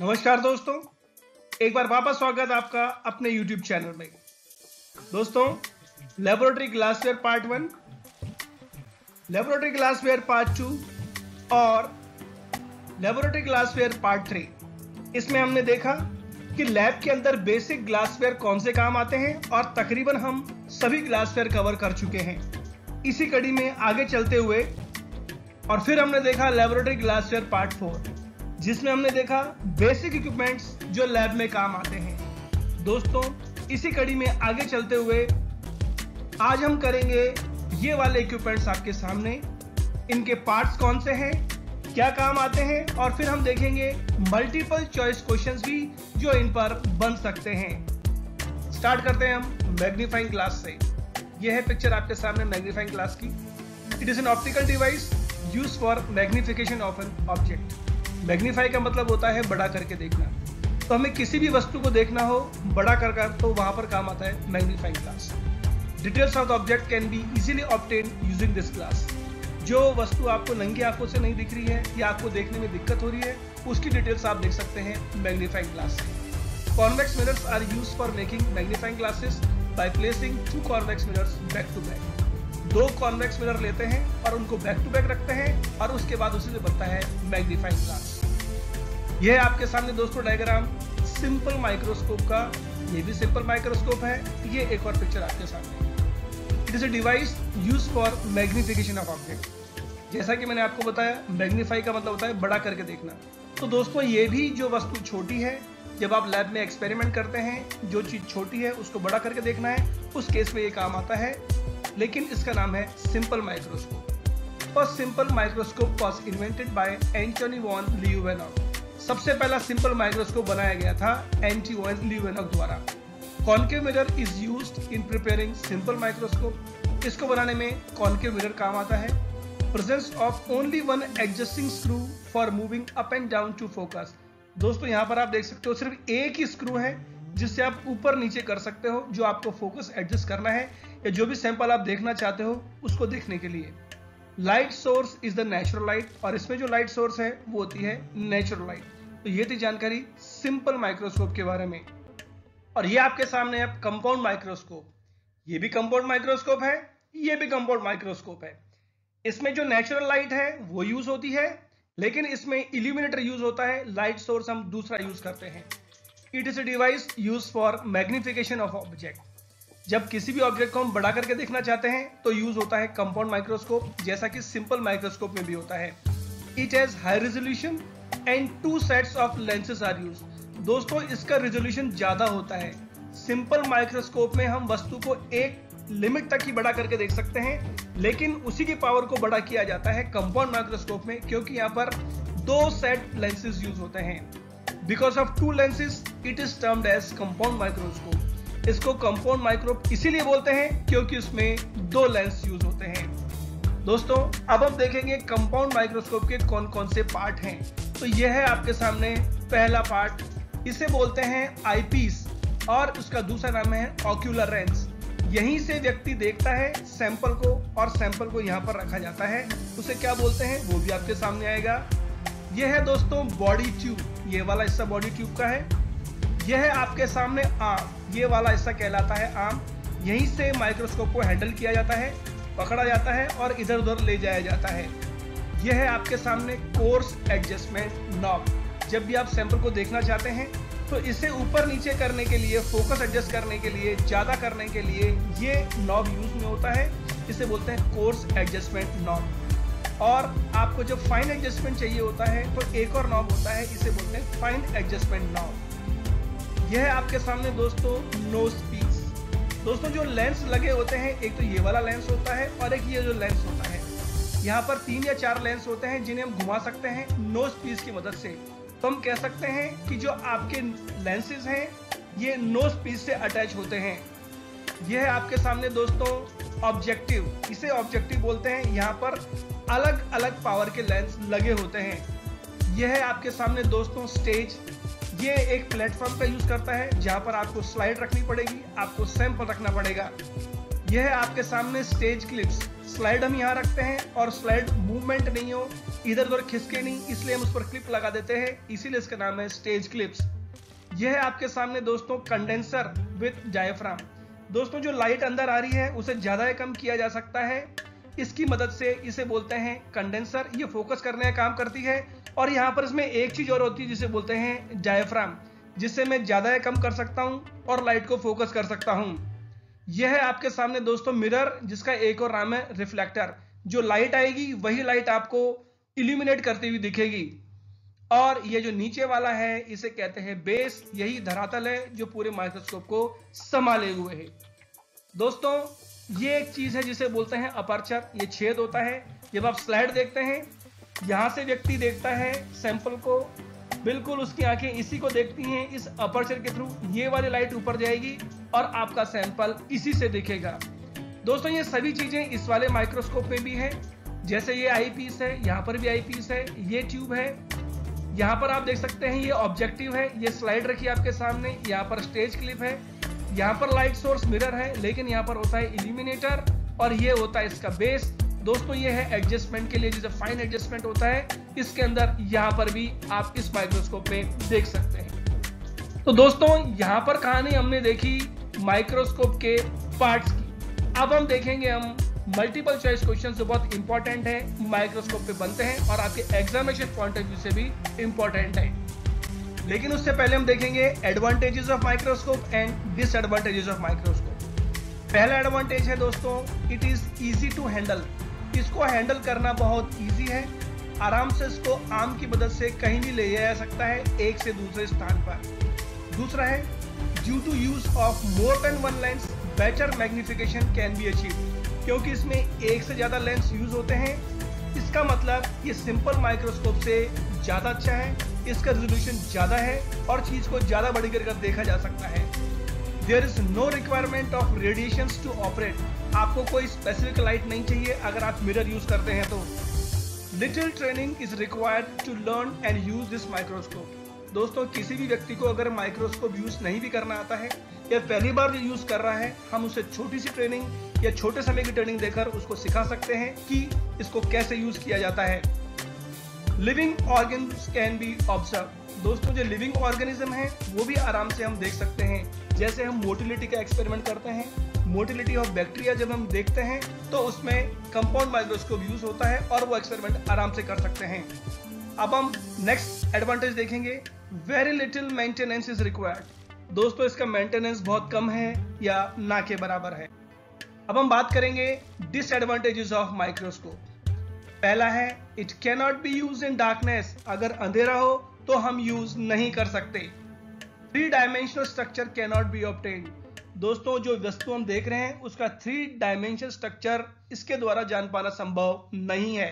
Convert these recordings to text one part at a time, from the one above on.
नमस्कार दोस्तों, एक बार वापस स्वागत आपका अपने YouTube चैनल में। दोस्तों, laboratory glassware part 1, laboratory glassware part 2 और लेबोरेटरी ग्लासवेयर पार्ट 3, इसमें हमने देखा कि लैब के अंदर बेसिक ग्लासवेयर कौन से काम आते हैं और तकरीबन हम सभी ग्लासवेयर कवर कर चुके हैं। इसी कड़ी में आगे चलते हुए और फिर हमने देखा लेबोरेटरी ग्लासवेयर पार्ट 4, जिसमें हमने देखा बेसिक इक्विपमेंट्स जो लैब में काम आते हैं। दोस्तों, इसी कड़ी में आगे चलते हुए आज हम करेंगे ये वाले इक्विपमेंट्स आपके सामने, इनके पार्ट्स कौन से हैं, क्या काम आते हैं, और फिर हम देखेंगे मल्टीपल चॉइस क्वेश्चंस भी जो इन पर बन सकते हैं। स्टार्ट करते हैं हम मैग्नीफाइंग ग्लास से। यह है पिक्चर आपके सामने मैग्नीफाइंग ग्लास की। It is an optical device used for magnification of an object. Magnify का मतलब होता है बड़ा करके देखना। तो हमें किसी भी वस्तु को देखना हो बड़ा कर तो वहां पर काम आता है magnifying glass. Details of the object can be easily obtain using this glass. जो वस्तु आपको नंगी आंखों से नहीं दिख रही है या आपको देखने में दिक्कत हो रही है, उसकी डिटेल्स आप देख सकते हैं मैग्नीफाइंग ग्लास से। Convex mirrors are used for making magnifying glasses by placing 2 convex mirrors back to back. 2 convex mirror लेते हैं और उनको बैक टू बैक रखते हैं और उसके बाद उसी से बनता है मैग्नीफाइंग ग्लास। यह है आपके सामने दोस्तों डायग्राम सिंपल माइक्रोस्कोप का। ये भी सिंपल माइक्रोस्कोप है। ये एक और पिक्चर आपके सामने। It is a device used for magnification of object. जैसा कि मैंने आपको बताया, मैग्नीफाई का मतलब होता है बड़ा करके देखना। तो दोस्तों, ये भी जो वस्तु छोटी है, जब आप लैब में एक्सपेरिमेंट करते हैं, जो चीज छोटी है उसको बड़ा करके देखना है, उस केस में ये काम आता है। लेकिन इसका नाम है simple microscope. First simple microscope was invented by Antonie von Leeuwenhoek. सबसे पहला सिंपल माइक्रोस्कोप बनाया गया था एंटोनी वॉन लीeuwenhoek द्वारा। Concave mirror is used in preparing simple microscope. इसको बनाने में कॉन्केव मिरर काम आता है। Presence of only one adjusting screw for moving up and down to focus. दोस्तों, यहाँ पर आप देख सकते हो सिर्फ एक ही स्क्रू है जिससे आप ऊपर नीचे कर सकते हो, जो आपको फोकस एडजस्ट करना है या जो भी सैंपल आप देखना चाहते हो उसको देखने के लिए। Light source is the natural light, और इसमें जो लाइट सोर्स है वो होती है नेचुरल लाइट। तो ये थी जानकारी सिंपल माइक्रोस्कोप के बारे में। और ये आपके सामने है कंपाउंड माइक्रोस्कोप। ये भी कंपाउंड माइक्रोस्कोप है, ये भी कंपाउंड माइक्रोस्कोप है। इसमें जो नेचुरल लाइट है वो यूज होती है, लेकिन इसमें इल्यूमिनेटर यूज होता है। लाइट सोर्स हम दूसरा यूज करते हैं। It is a device use for magnification of object. जब किसी भी ऑब्जेक्ट को हम बड़ा करके देखना चाहते हैं तो यूज होता है कंपाउंड माइक्रोस्कोप, जैसा कि सिंपल माइक्रोस्कोप में भी होता है। It has high resolution and 2 sets of lenses are use. दोस्तों, इसका रेजोल्यूशन ज्यादा होता है। सिंपल माइक्रोस्कोप में हम वस्तु को एक लिमिट तक ही बड़ा करके देख सकते हैं, लेकिन उसी की पावर को बड़ा किया जाता है कंपाउंड माइक्रोस्कोप में, क्योंकि यहाँ पर 2 सेट लेंसेज यूज होते हैं। Because of 2 lenses, it is termed as compound microscope। इसको कंपाउंड माइक्रोस्कोप इसीलिए बोलते हैं क्योंकि उसमें 2 लेंस यूज होते हैं। दोस्तों, अब हम देखेंगे कंपाउंड माइक्रोस्कोप के कौन कौन से पार्ट हैं। तो यह है आपके सामने पहला पार्ट। इसे बोलते हैं आईपीस और उसका दूसरा नाम है ऑक्यूलर लेंस। यहीं से व्यक्ति देखता है सैंपल को और सैंपल को यहाँ पर रखा जाता है। उसे क्या बोलते हैं वो भी आपके सामने आएगा। यह है दोस्तों बॉडी ट्यूब। ये वाला हिस्सा बॉडी ट्यूब का है। यह है आपके सामने आर्म। ये वाला हिस्सा कहलाता है आर्म। यहीं से माइक्रोस्कोप को हैंडल किया जाता है, पकड़ा जाता है और इधर उधर ले जाया जाता है। यह है आपके सामने कोर्स एडजस्टमेंट नॉब। जब भी आप सैंपल को देखना चाहते हैं तो इसे ऊपर नीचे करने के लिए, फोकस एडजस्ट करने के लिए, ज्यादा करने के लिए ये नॉब यूज में होता है। इसे बोलते हैं कोर्स एडजस्टमेंट नॉब। और आपको जब फाइन एडजस्टमेंट चाहिए होता है तो एक और नॉब होता है, इसे बोलते हैं फाइन एडजस्टमेंट नॉब। यह है आपके सामने दोस्तों नोज पीस। दोस्तों, जो लेंस लगे होते हैं, एक तो ये वाला लेंस होता है और एक ये जो लेंस होता है। यहाँ पर 3 या 4 लेंस होते हैं जिन्हें हम घुमा सकते हैं नोज पीस की मदद से। तो हम कह सकते हैं कि जो आपके लेंसेज हैं ये नोज पीस से अटैच होते हैं। यह है आपके सामने दोस्तों ऑब्जेक्टिव। इसे ऑब्जेक्टिव बोलते हैं। यहाँ पर अलग अलग पावर के लेंस लगे होते हैं। यह है आपके सामने दोस्तों स्टेज। ये एक प्लेटफॉर्म का यूज करता है जहां पर आपको स्लाइड रखनी पड़ेगी, आपको सैंपल रखना पड़ेगा। यह है आपके सामने स्टेज क्लिप्स। स्लाइड हम यहाँ रखते हैं और स्लाइड मूवमेंट नहीं हो इधर उधर खिसके नहीं, इसलिए हम उस पर क्लिप लगा देते हैं, इसीलिए इसका नाम है स्टेज क्लिप्स। यह है आपके सामने दोस्तों कंडेंसर विद डायफ्राम। दोस्तों जो लाइट अंदर आ रही है उसे ज्यादा या कम किया जा सकता है, इसकी मदद से इसे बोलते हैं कंडेंसर। ये फोकस करने का काम करती है। और यहाँ पर इसमें एक चीज और होती है जिसे बोलते हैं डायफ्राम, जिससे मैं ज्यादा या कम कर सकता हूँ और लाइट को फोकस कर सकता हूँ। यह है आपके सामने दोस्तों मिरर, जिसका एक और नाम है रिफ्लेक्टर। जो लाइट आएगी वही लाइट आपको इल्यूमिनेट करती हुई दिखेगी। और ये जो नीचे वाला है इसे कहते हैं बेस, यही धरातल है जो पूरे माइक्रोस्कोप को संभाले हुए है। दोस्तों ये एक चीज है जिसे बोलते हैं अपर्चर। ये छेद होता है। जब आप स्लाइड देखते हैं, यहां से व्यक्ति देखता है सैंपल को, बिल्कुल उसकी आंखें इसी को देखती हैं। इस अपर्चर के थ्रू ये वाली लाइट ऊपर जाएगी और आपका सैंपल इसी से दिखेगा। दोस्तों ये सभी चीजें इस वाले माइक्रोस्कोप में भी है। जैसे ये आई पीस है, यहाँ पर भी आई पीस है, ये ट्यूब है, यहाँ पर आप देख सकते हैं ये ऑब्जेक्टिव है, ये स्लाइड रखी आपके सामने, यहाँ पर स्टेज क्लिप है, यहाँ पर लाइट सोर्स मिरर है, लेकिन यहाँ पर होता है इल्यूमिनेटर और ये होता है इसका बेस। दोस्तों ये है एडजस्टमेंट के लिए, जिसे फाइन एडजस्टमेंट होता है, इसके अंदर यहाँ पर भी आप इस माइक्रोस्कोप में देख सकते हैं। तो दोस्तों यहाँ पर कहानी हमने देखी माइक्रोस्कोप के पार्ट्स की। अब हम देखेंगे हम मल्टीपल चॉइस क्वेश्चन जो बहुत इंपॉर्टेंट है, माइक्रोस्कोप पे बनते हैं और आपके एग्जामिनेशन पॉइंट ऑफ व्यू से भी इंपॉर्टेंट है। लेकिन उससे पहले हम देखेंगे advantages of microscope and disadvantages of microscope. पहला एडवांटेज है दोस्तों, it is easy to handle. इसको हैंडल करना बहुत इजी है। आराम से इसको आर्म की मदद से कहीं भी ले जाया जा सकता है, एक से दूसरे स्थान पर। दूसरा है due to use of more than one lens better magnification can be achieved. क्योंकि इसमें एक से ज्यादा लेंस यूज होते हैं, इसका मतलब ये सिंपल माइक्रोस्कोप से ज्यादा अच्छा है, इसका रेजोल्यूशन ज्यादा है और चीज को ज्यादा बड़ी कर देखा जा सकता है। There is no requirement of radiations to operate. आपको कोई स्पेसिफिक लाइट नहीं चाहिए अगर आप मिरर यूज करते हैं तो। Little training is required to learn and use this microscope. दोस्तों किसी भी व्यक्ति को अगर माइक्रोस्कोप यूज नहीं भी करना आता है या पहली बार जो यूज कर रहा है, हम उसे छोटी सी ट्रेनिंग या छोटे समय की ट्रेनिंग देकर उसको सिखा सकते हैं कि इसको कैसे यूज किया जाता है। Living organism can be observe. दोस्तों जो लिविंग ऑर्गेनिज्म है वो भी आराम से हम देख सकते हैं। जैसे हम मोटिलिटी का एक्सपेरिमेंट करते हैं, मोटिलिटी ऑफ बैक्टीरिया जब हम देखते हैं तो उसमें कंपाउंड माइक्रोस्कोप यूज होता है और वो एक्सपेरिमेंट आराम से कर सकते हैं। अब हम नेक्स्ट एडवांटेज देखेंगे, very little maintenance is required. दोस्तों इसका मेंटेनेंस बहुत कम है या ना के बराबर है। अब हम बात करेंगे डिसएडवांटेजेस ऑफ माइक्रोस्कोप। पहला है it can not be use in darkness. अगर अंधेरा हो तो हम यूज नहीं कर सकते। 3 dimensional structure can not be obtained. दोस्तों जो वस्तु हम देख रहे हैं उसका 3 डायमेंशनल स्ट्रक्चर इसके द्वारा जान पाना संभव नहीं है।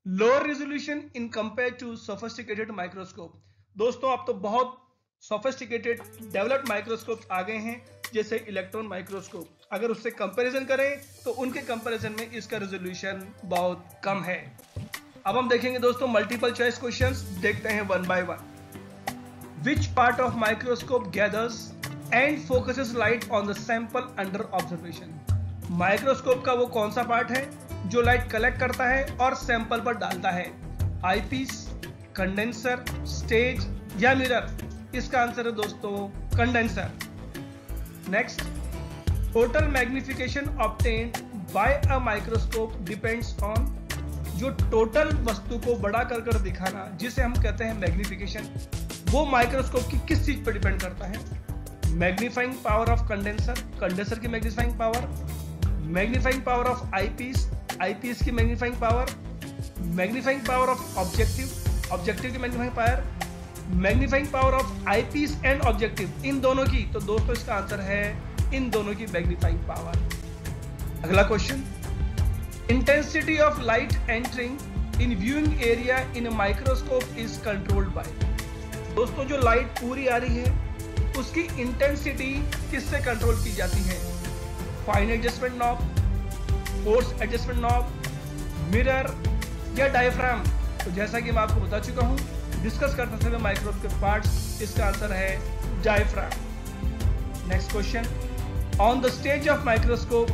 Lower resolution in compare to sophisticated microscope. दोस्तों अब तो बहुत सोफिस्टिकेटेड डेवलप्ड माइक्रोस्कोप आ गए हैं, जैसे इलेक्ट्रॉन माइक्रोस्कोप। अगर उससे कंपैरिजन करें तो उनके कंपैरिजन में इसका रेजोल्यूशन बहुत कम है। अब हम देखेंगे दोस्तों मल्टीपल चॉइस क्वेश्चंस, देखते हैं one by one. Which part of microscope gathers and focuses light on the sample under observation. Microscope का वो कौन सा पार्ट है जो लाइट कलेक्ट करता है और सैंपल पर डालता है? आईपीस, कंडेंसर, स्टेज या मिरर? इसका आंसर है दोस्तों condenser. Next, total magnification obtained by a microscope depends on. जो टोटल वस्तु को बड़ा कर दिखाना जिसे हम कहते हैं मैग्निफिकेशन, वो माइक्रोस्कोप की किस चीज पर डिपेंड करता है? Magnifying power of condenser, condenser की magnifying power, magnifying power of eyepiece, eyepiece की magnifying power, magnifying power of objective, objective की magnifying power, magnifying power of eyepiece and objective, इन दोनों की। तो दोस्तों इसका आंसर है इन दोनों की मैग्नीफाइंग पावर। अगला question, intensity of light entering in viewing area in microscope is controlled by. दोस्तों जो लाइट पूरी आ रही है उसकी इंटेंसिटी किससे कंट्रोल की जाती है? Fine adjustment knob, force adjustment knob, mirror या डायफ्राम? तो जैसा कि मैं आपको बता चुका हूं डिस्कस करते समय माइक्रोस्कोप के पार्ट्स, इसका आंसर है diaphragm. Next question, on the stage of microscope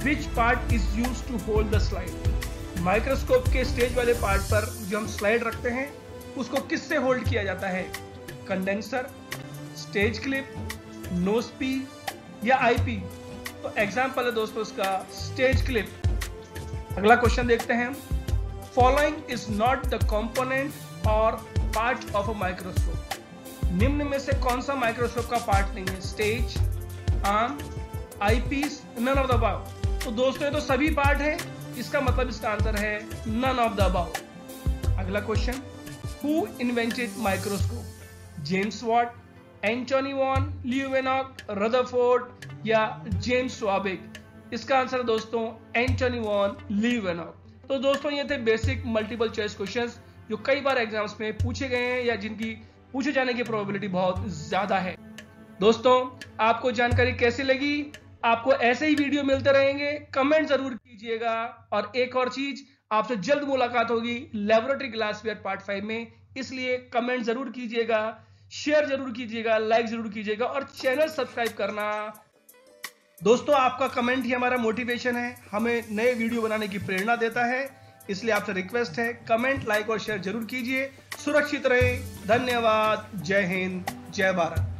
which part is used to hold the slide. Microscope के स्टेज वाले पार्ट पर जो हम स्लाइड रखते हैं उसको किससे होल्ड किया जाता है? Condenser, stage clip, nosepiece या आईपी? तो एग्जाम्पल है दोस्तों इसका स्टेज क्लिप। अगला क्वेश्चन देखते हैं। Following is not the component और पार्ट ऑफ अ माइक्रोस्कोप। निम्न में से कौन सा माइक्रोस्कोप का पार्ट नहीं है? Stage, arm, eyepiece, none of the above. तो दोस्तों ये तो सभी पार्ट है, इसका मतलब इसका आंसर है नन ऑफ द अबव। अगला question, who invented microscope? James Watt, Antonie van Leeuwenhoek, Rutherford या जेम्स स्वाबिक? इसका आंसर है दोस्तों एंटोनी वॉन ल्यूवेनॉक। तो दोस्तों ये थे बेसिक मल्टीपल चॉइस क्वेश्चंस जो कई बार एग्जाम्स में पूछे गए हैं या जिनकी पूछे जाने की प्रोबेबिलिटी बहुत ज्यादा है। दोस्तों आपको जानकारी कैसी लगी? आपको ऐसे ही वीडियो मिलते रहेंगे, कमेंट जरूर कीजिएगा। और एक और चीज, आपसे जल्द मुलाकात होगी लेबोरेटरी ग्लासवेयर पार्ट 5 में, इसलिए कमेंट जरूर कीजिएगा, शेयर जरूर कीजिएगा, लाइक जरूर कीजिएगा और चैनल सब्सक्राइब करना। दोस्तों आपका कमेंट ही हमारा मोटिवेशन है, हमें नए वीडियो बनाने की प्रेरणा देता है, इसलिए आपसे रिक्वेस्ट है कमेंट, लाइक और शेयर जरूर कीजिए। सुरक्षित रहे। धन्यवाद। जय हिंद, जय भारत।